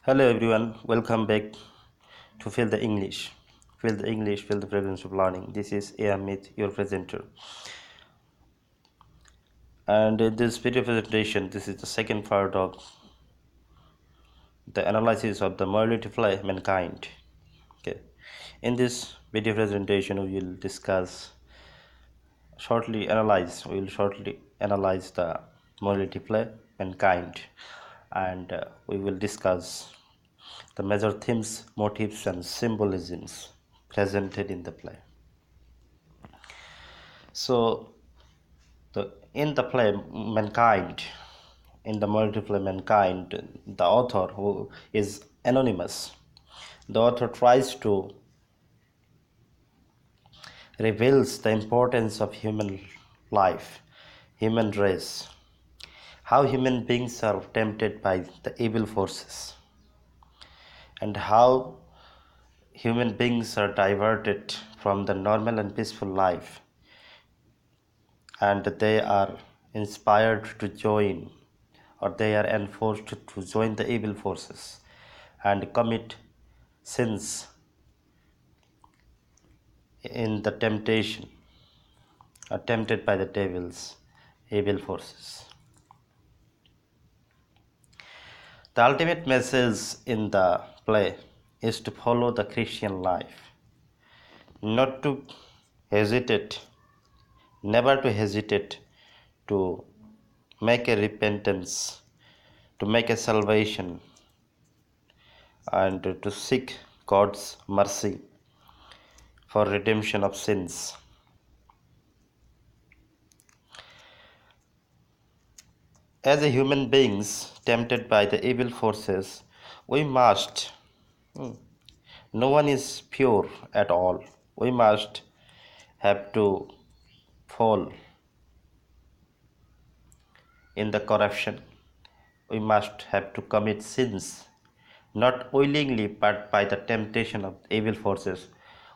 Hello everyone, welcome back to Feel the English. Feel the English, feel the fragrance of learning. This is Amit, your presenter. And in this video presentation, this is the second part of the analysis of the morality of mankind. Okay. In this video presentation, we will shortly analyze the morality play mankind, and we will discuss the major themes, motives, and symbolisms presented in the play. So, in the play Mankind, in the multiple Mankind, the author, who is anonymous, the author tries to reveals the importance of human life, human race, how human beings are tempted by the evil forces, and how human beings are diverted from the normal and peaceful life, and they are inspired to join, or they are enforced to join the evil forces and commit sins in the temptation, are tempted by the devil's evil forces. The ultimate message in the play is to follow the Christian life, not to hesitate, never to hesitate to make a repentance, to make a salvation, and to seek God's mercy for redemption of sins. As a human beings tempted by the evil forces, we must, no one is pure at all. We must have to fall in the corruption. We must have to commit sins, not willingly but by the temptation of evil forces.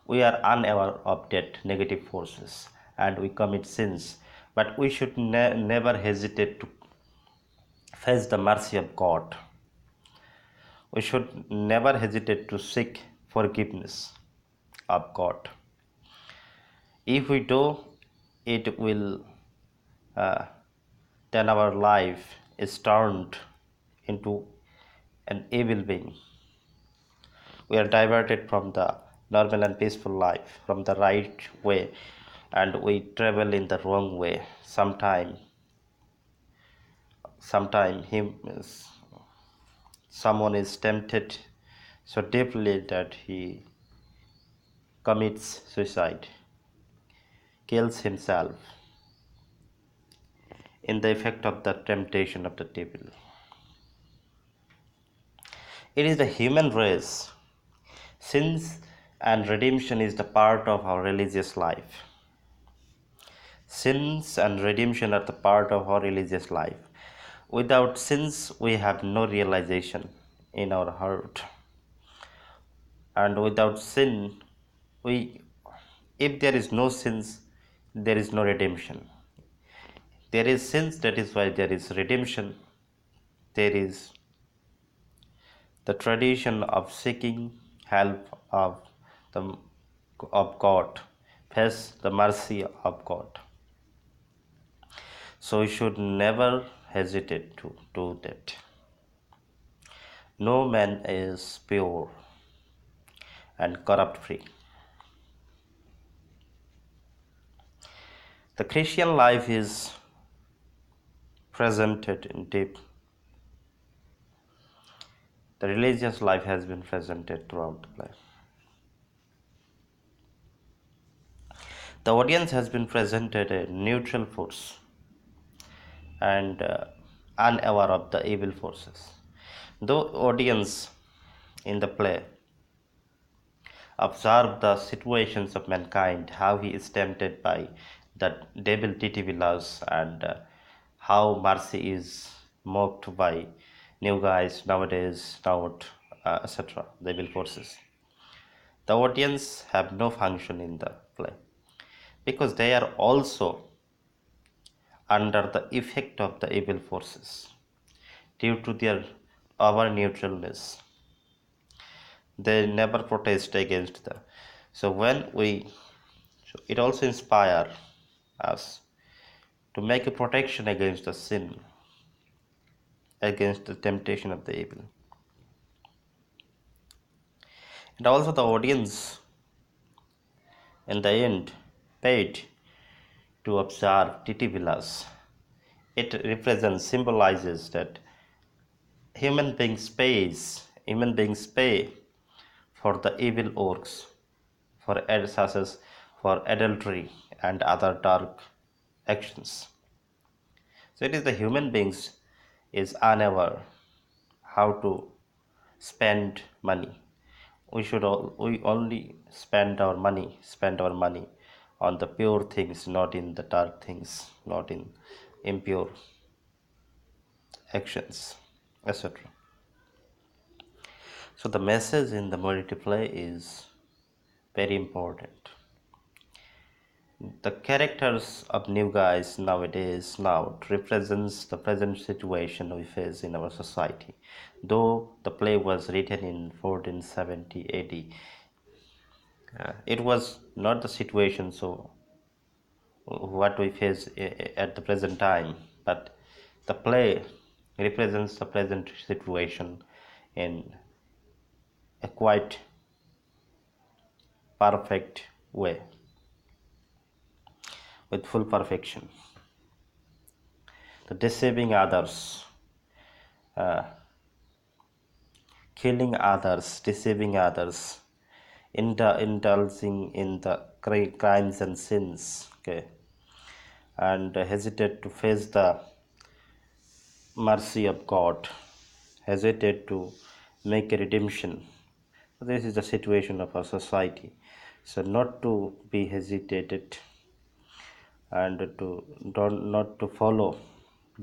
We are unaware of that negative forces and we commit sins, but we should never hesitate to face the mercy of God. We should never hesitate to seek forgiveness of God. If we do, it will then our life is turned into an evil being. We are diverted from the normal and peaceful life, from the right way, and we travel in the wrong way. Sometime someone is tempted so deeply that he commits suicide, kills himself in the effect of the temptation of the devil. It is the human race. Sins and redemption is the part of our religious life. Sins and redemption are the part of our religious life. Without sins, we have no realization in our heart. And without sin, if there is no sins, there is no redemption. There is sins, that is why there is redemption. There is the tradition of seeking help the of God, face the mercy of God. So we should never hesitate to do that. No man is pure and corrupt free. The Christian life is presented in deep. The religious life has been presented throughout the play. The audience has been presented a neutral force and unaware of the evil forces. The audience in the play observe the situations of mankind, how he is tempted by the devil Titivilas, and how mercy is mocked by new guys nowadays, etc. The evil forces. The audience have no function in the play because they are also under the effect of the evil forces due to their over neutralness. They never protest against the. So when we, so it also inspire us to make a protection against the sin, against the temptation of the evil. And also the audience in the end paid to observe Titi Villas. It represents, symbolizes that human beings pay for the evil works, for such for adultery and other dark actions. So it is the human beings is unaware how to spend money. We only spend our money on the pure things, not in the dark things, not in impure actions, etc. So the message in the morality play is very important. The characters of new guys nowadays now represents the present situation we face in our society. Though the play was written in 1470 AD, it was not the situation so what we face at the present time, but the play represents the present situation in a quite perfect way, with full perfection. The deceiving others, uh, killing others, deceiving others, indulging in the crimes and sins, okay, and hesitate to face the mercy of God, hesitate to make a redemption. This is the situation of our society. So not to be hesitated and to don't not to follow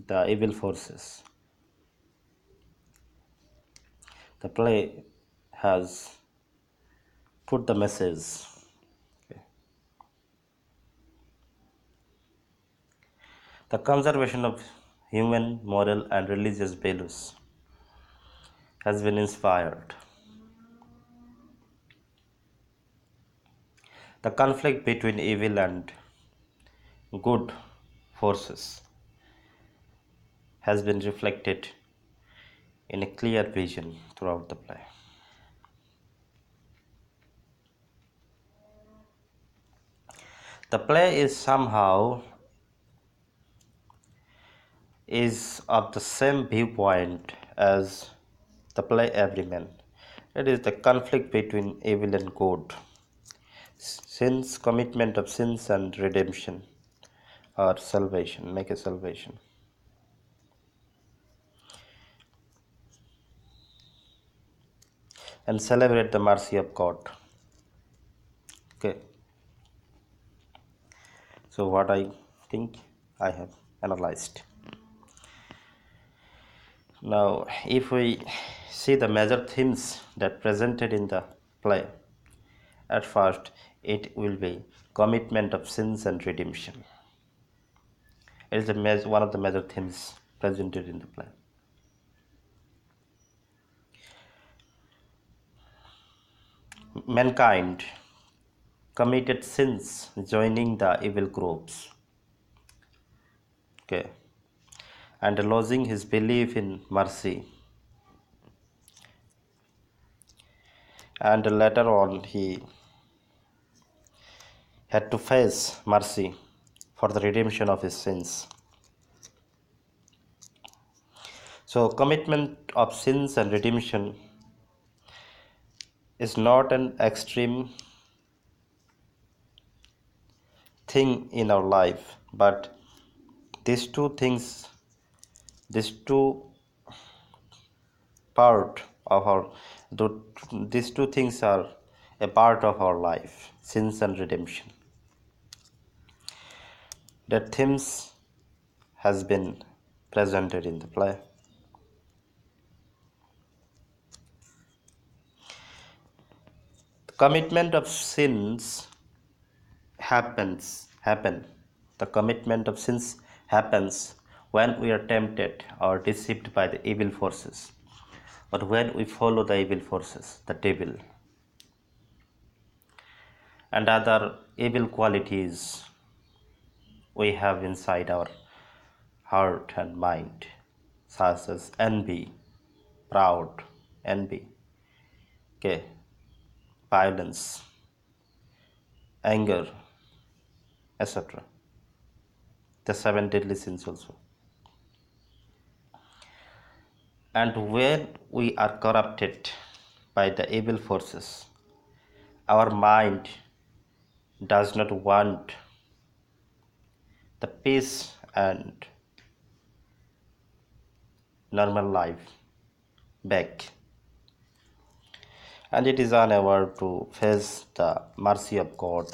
the evil forces. The play has put the message. Okay. The conservation of human moral and religious values has been inspired. The conflict between evil and good forces has been reflected in a clear vision throughout the play. The play is somehow is of the same viewpoint as the play Everyman. It is the conflict between evil and good, sins, commitment of sins and redemption or salvation, make a salvation. And celebrate the mercy of God. Okay. So what I think I have analyzed. Now, if we see the major themes that presented in the play, at first it will be commitment of sins and redemption. It is one of the major themes presented in the play. Mankind committed sins joining the evil groups. Okay. And losing his belief in mercy. And later on he had to face mercy for the redemption of his sins. So, commitment of sins and redemption is not an extreme thing in our life, but these two things, these two part of our, these two things are a part of our life: sins and redemption. That themes has been presented in the play. The commitment of sins happen. The commitment of sins happens when we are tempted or deceived by the evil forces. But when we follow the evil forces, the devil, and other evil qualities we have inside our heart and mind, such as envy, proud, envy, okay, violence, anger, etc. The seven deadly sins also. And when we are corrupted by the evil forces, our mind does not want the peace and normal life back, and it is unable to face the mercy of God.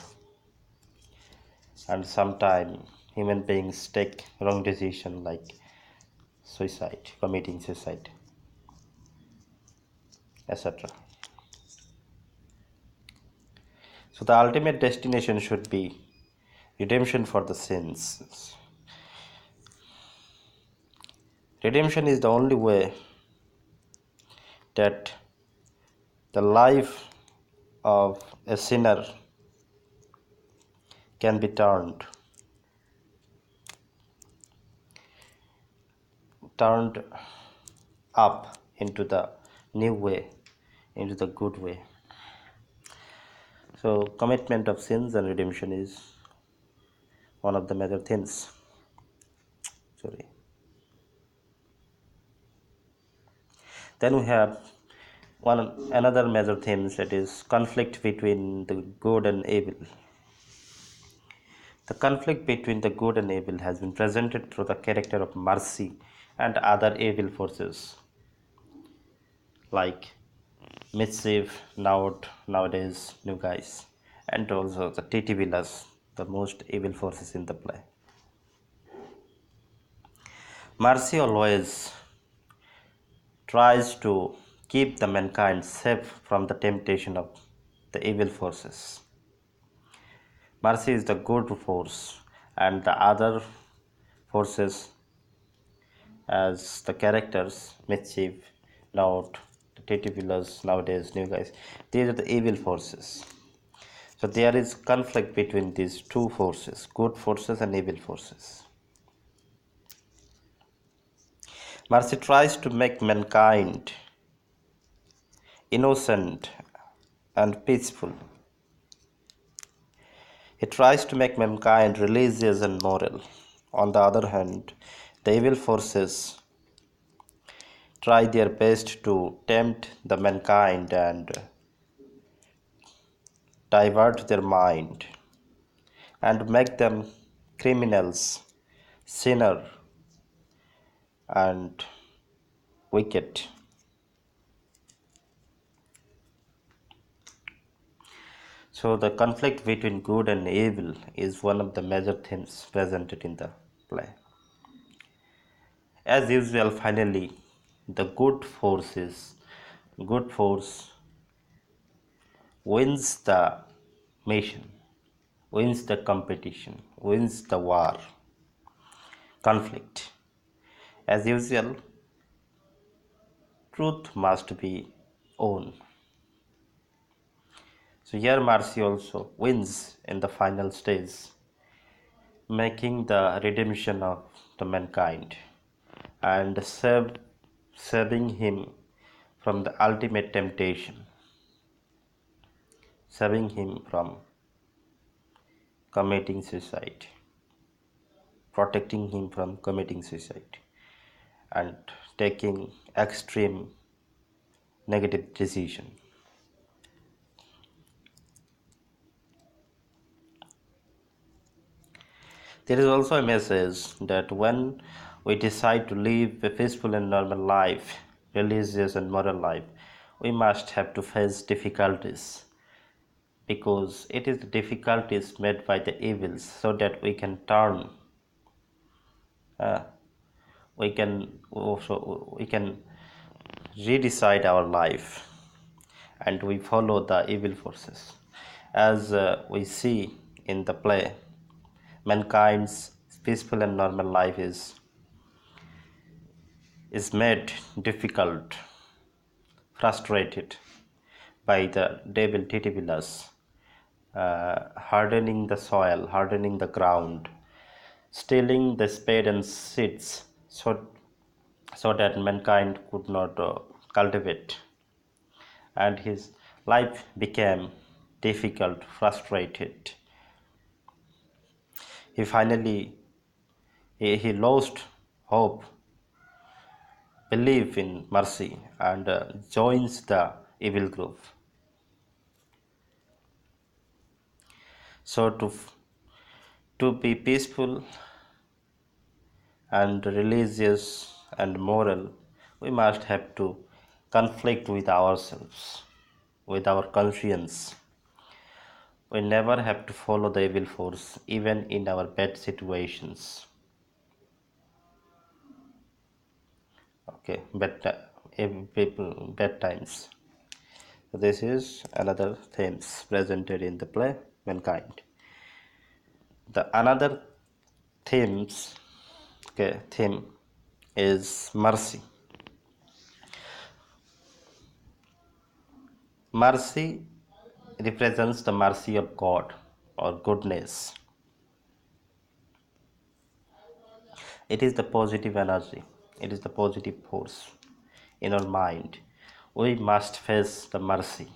And sometimes human beings take wrong decision like suicide, committing suicide, etc. So the ultimate destination should be redemption for the sins. Redemption is the only way that the life of a sinner can be turned up into the new way, into the good way. So commitment of sins and redemption is one of the major themes. Sorry. Then we have one another major theme, that is conflict between the good and evil. The conflict between the good and evil has been presented through the character of mercy and other evil forces like mischief, nowadays, new guys, and also the TTVLas, the most evil forces in the play. Mercy always tries to keep the mankind safe from the temptation of the evil forces. Mercy is the good force, and the other forces, as the characters, mischief, note, the TTVLas, nowadays, new guys, these are the evil forces. So there is conflict between these two forces, good forces and evil forces. Mercy tries to make mankind innocent and peaceful. It tries to make mankind religious and moral. On the other hand, the evil forces try their best to tempt the mankind and divert their mind and make them criminals, sinner, and wicked. So the conflict between good and evil is one of the major themes presented in the play. As usual, finally, the good force wins the mission, wins the competition, wins the war, conflict. As usual, truth must be owned. So here Mercy also wins in the final stage, making the redemption of the mankind and saving him from the ultimate temptation, saving him from committing suicide, protecting him from committing suicide, and taking extreme negative decision. There is also a message that when we decide to live a peaceful and normal life, religious and moral life, we must have to face difficulties, because it is the difficulties made by the evils so that we can turn, uh, we can redecide our life, and we follow the evil forces. As we see in the play, mankind's peaceful and normal life is made difficult frustrated by the devil Titibilas, hardening the soil, hardening the ground, stealing the spade and seeds, so that mankind could not cultivate, and his life became difficult, frustrated. He finally he lost hope, belief in mercy, and joins the evil group. So to be peaceful and religious and moral, we must have to conflict with ourselves, with our conscience. We never have to follow the evil force, even in our bad situations. Okay, bad times. So this is another themes presented in the play Mankind. The another themes, okay, theme is mercy. Mercy represents the mercy of God or goodness. It is the positive energy, it is the positive force in our mind. We must face the mercy.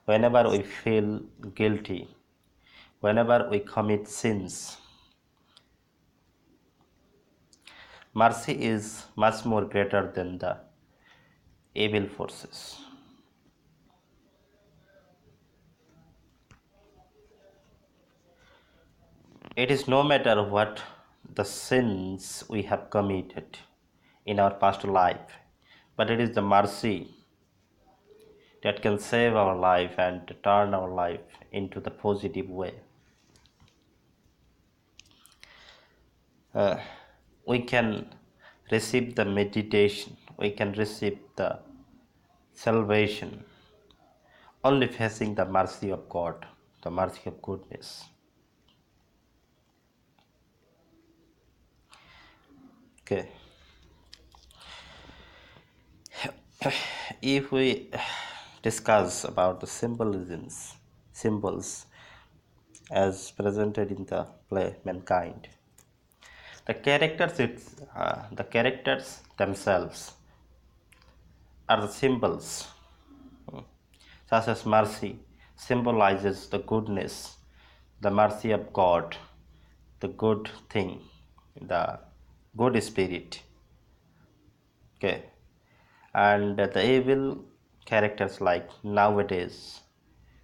Whenever we feel guilty, whenever we commit sins, mercy is much more greater than the evil forces. It is no matter what the sins we have committed in our past life, but it is the mercy that can save our life and turn our life into the positive way. Uh, we can receive the meditation, we can receive the salvation only facing the mercy of God, the mercy of goodness. Okay, if we discuss about the symbols as presented in the play Mankind, the characters themselves are the symbols, such as mercy symbolizes the goodness, the mercy of God, the good thing, the good spirit. Okay, and the evil characters like nowadays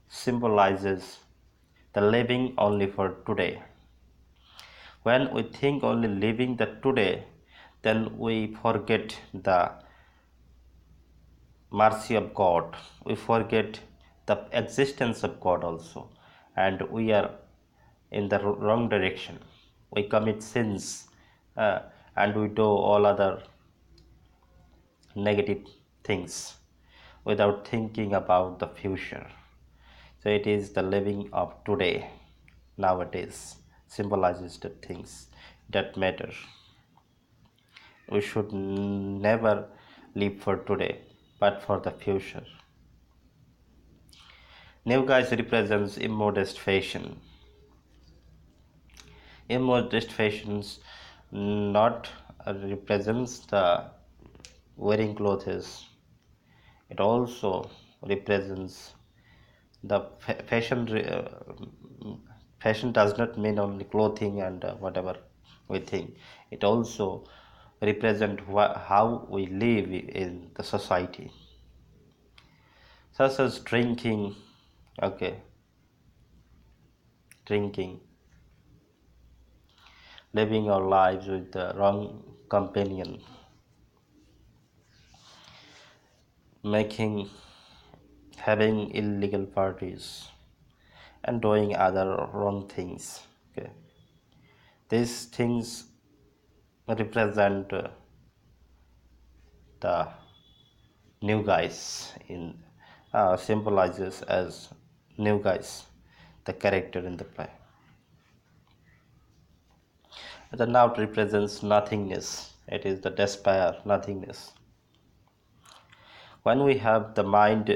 symbolizes the living only for today. When we think only living the today, then we forget the mercy of God, we forget the existence of God also, and we are in the wrong direction. We commit sins, uh, and we do all other negative things without thinking about the future. So it is the living of today, nowadays, symbolizes the things that matter. We should never live for today, but for the future. New guys represents immodest fashion. Immodest fashions not represents the wearing clothes. It also represents the fashion does not mean only clothing and whatever we think. It also represent how we live in the society, such as drinking, okay, drinking, living our lives with the wrong companion, making, having illegal parties, and doing other wrong things. Okay, these things represent the new guys in symbolizes as new guys, the character in the play. The noun represents nothingness. It is the despair, nothingness. When we have the mind,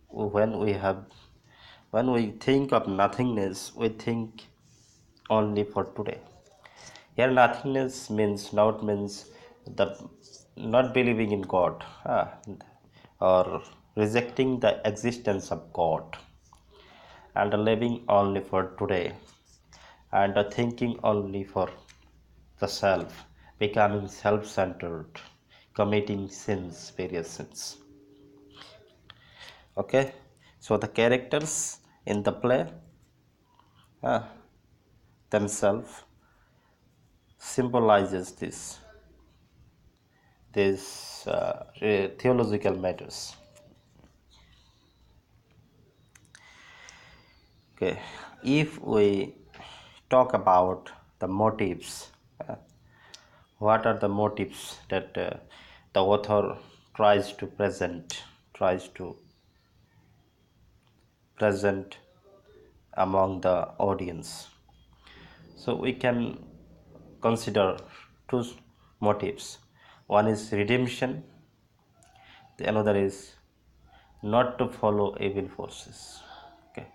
when we have when we think of nothingness, we think only for today. Here nothingness means the not believing in God, or rejecting the existence of God, and living only for today, and thinking only for the self, becoming self-centered, committing sins, various sins. Okay, so the characters in the play uh, themselves symbolizes these theological matters. Okay, if we talk about the motives, uh, what are the motives that the author tries to present among the audience? So we can consider two motives. One is redemption, the another is not to follow evil forces. Okay,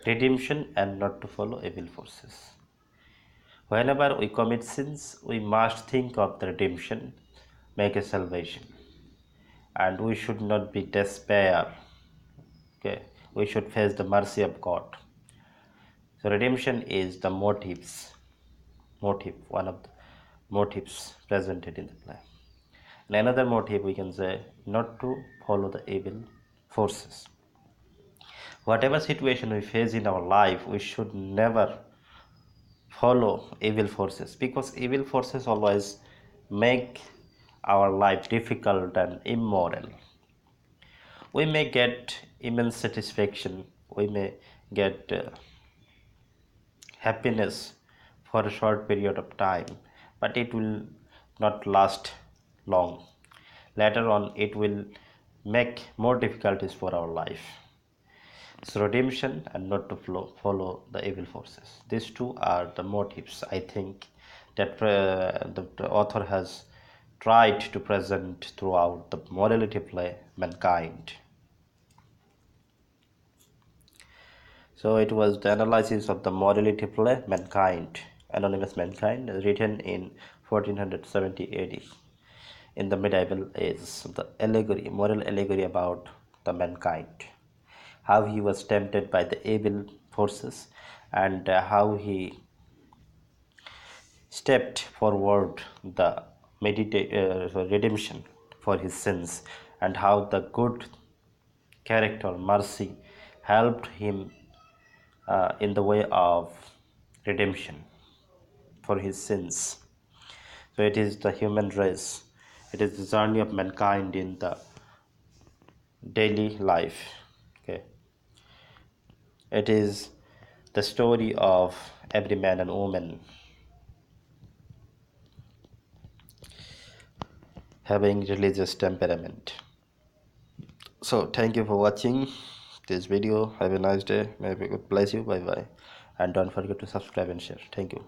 redemption and not to follow evil forces. Whenever we commit sins, we must think of the redemption, make a salvation, and we should not be despair. Okay, we should face the mercy of God. So redemption is the motive, one of the motives presented in the play. And another motive we can say not to follow the evil forces. Whatever situation we face in our life, we should never follow evil forces, because evil forces always make our life difficult and immoral. We may get immense satisfaction, we may get happiness for a short period of time, but it will not last long. Later on, it will make more difficulties for our life. So, redemption and not to follow the evil forces. These two are the motives, I think, that the author has tried to present throughout the morality play Mankind. So it was the analysis of the morality play Mankind, Anonymous Mankind, written in 1470 AD, in the medieval age. The allegory, moral allegory about the mankind, how he was tempted by the evil forces, and how he stepped forward the redemption for his sins, and how the good character mercy helped him in the way of redemption for his sins. So it is the human race, it is the journey of mankind in the daily life. Okay, it is the story of every man and woman having religious temperament. So thank you for watching this video. Have a nice day. May God bless you. Bye bye, and don't forget to subscribe and share. Thank you.